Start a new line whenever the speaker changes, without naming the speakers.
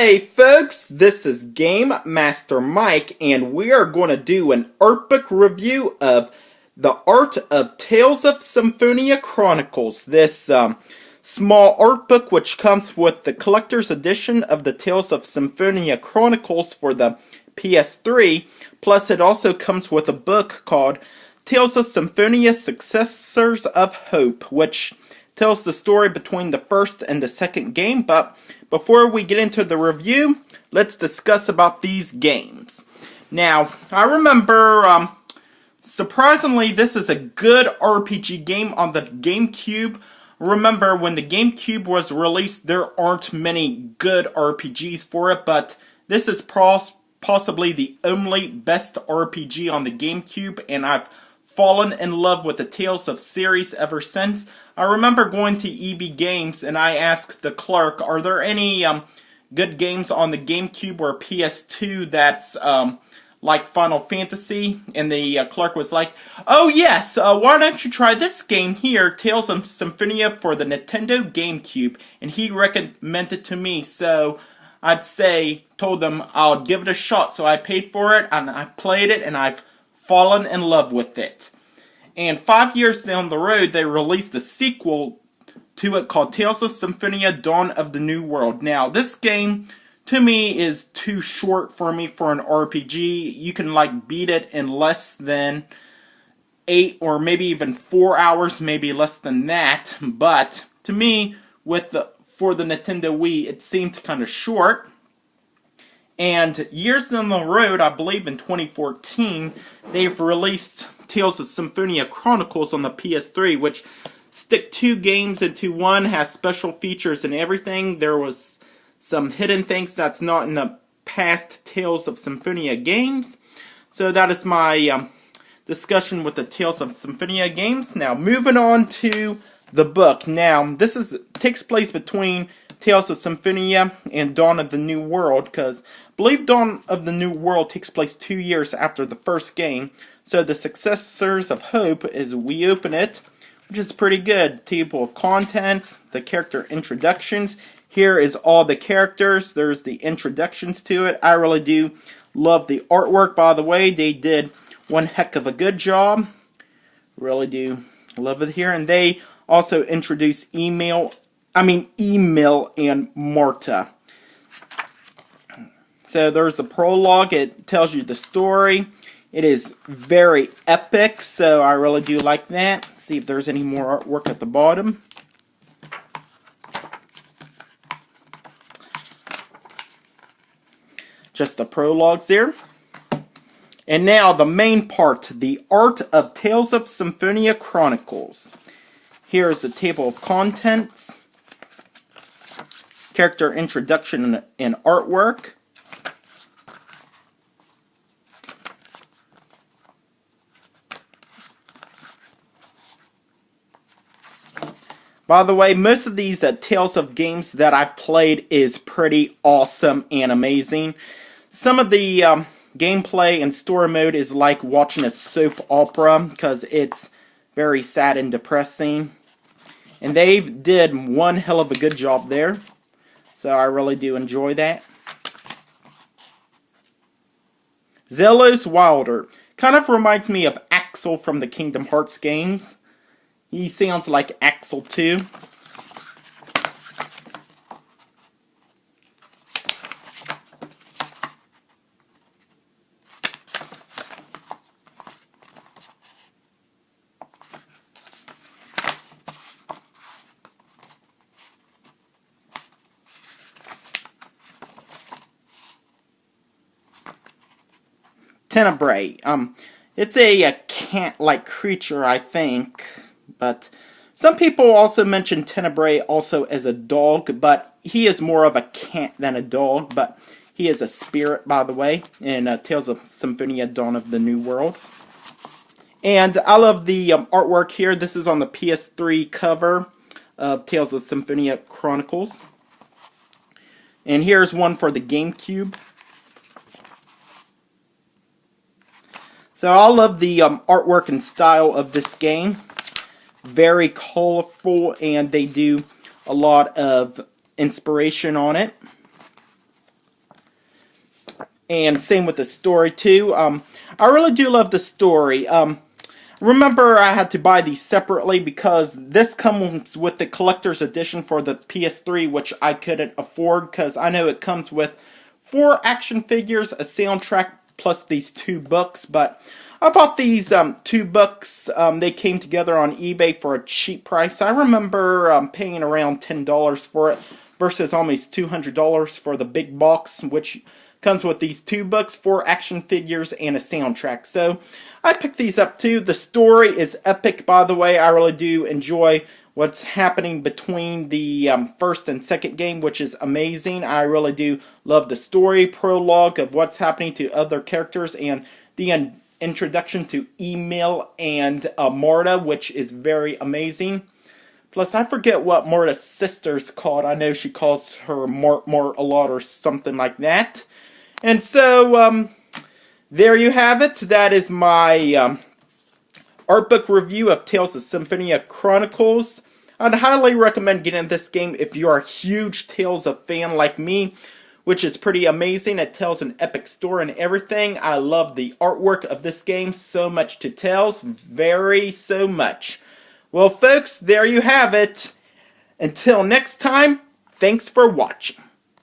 Hey folks, this is Game Master Mike, and we are going to do an Artbook review of the art of Tales of Symphonia Chronicles. This small art book which comes with the collector's edition of the Tales of Symphonia Chronicles for the PS3, plus it also comes with a book called Tales of Symphonia Successors of Hope, which tells the story between the first and the second game. But before we get into the review, let's discuss about these games. Now, I remember, surprisingly, this is a good RPG game on the GameCube. Remember, when the GameCube was released, there aren't many good RPGs for it, but this is possibly the only best RPG on the GameCube, and I've fallen in love with the Tales of series ever since. I remember going to EB Games and I asked the clerk, are there any good games on the GameCube or PS2 that's like Final Fantasy? And the clerk was like, oh yes, why don't you try this game here, Tales of Symphonia for the Nintendo GameCube. And he recommended it to me, so told them I'll give it a shot. So I paid for it and I played it and I've fallen in love with it. And 5 years down the road, they released a sequel to it called Tales of Symphonia Dawn of the New World. Now, this game, to me, is too short for me for an RPG. You can, like, beat it in less than 8 or maybe even 4 hours, maybe less than that. But, to me, for the Nintendo Wii, it seemed kind of short. And years down the road, I believe in 2014, they've released Tales of Symphonia Chronicles on the PS3, which stick 2 games into one, has special features and everything. There was some hidden things that's not in the past Tales of Symphonia games. So that is my discussion with the Tales of Symphonia games. Now, moving on to the book. Now, this takes place between Tales of Symphonia and Dawn of the New World, because I believe Dawn of the New World takes place 2 years after the first game. So the Successors of Hope, as we open it, which is pretty good. Table of contents, the character introductions. Here is all the characters. There's the introductions to it. I really do love the artwork, by the way. They did one heck of a good job. Really do love it here. And they also introduce Emil and Marta. So there's the prologue. It tells you the story. It is very epic, so I really do like that. See if there's any more artwork at the bottom. Just the prologues there. And now the main part, the art of Tales of Symphonia Chronicles. Here is the table of contents, character introduction and artwork. By the way, most of these Tales of games that I've played is pretty awesome and amazing. Some of the gameplay and story mode is like watching a soap opera because it's very sad and depressing. And they did one hell of a good job there. So I really do enjoy that. Zelos Wilder. Kind of reminds me of Axel from the Kingdom Hearts games. He sounds like Axel too. Tenebrae. It's a cat-like creature, I think. But some people also mention Tenebrae also as a dog, but he is more of a cat than a dog. But he is a spirit, by the way, in Tales of Symphonia Dawn of the New World. And I love the artwork here. This is on the PS3 cover of Tales of Symphonia Chronicles. And here's one for the GameCube. So I love the artwork and style of this game. Very colorful, and they do a lot of inspiration on it. and same with the story too. I really do love the story. Remember, I had to buy these separately because this comes with the collector's edition for the PS3, which I couldn't afford because I know it comes with 4 action figures, a soundtrack, plus these 2 books. But I bought these 2 books. They came together on eBay for a cheap price. I remember paying around $10 for it versus almost $200 for the big box, which comes with these 2 books, 4 action figures, and a soundtrack. So I picked these up too. The story is epic, by the way. I really do enjoy what's happening between the first and second game, which is amazing. I really do love the story, prologue of what's happening to other characters, and the introduction to Emil and Marta, which is very amazing. Plus, I forget what Marta's sister's called. I know she calls her Mart a lot or something like that. And so, there you have it. That is my art book review of Tales of Symphonia Chronicles. I'd highly recommend getting this game if you're a huge Tales of fan like me, which is pretty amazing. It tells an epic story and everything. I love the artwork of this game so much to Tales. So much. Well, folks, there you have it. Until next time, thanks for watching.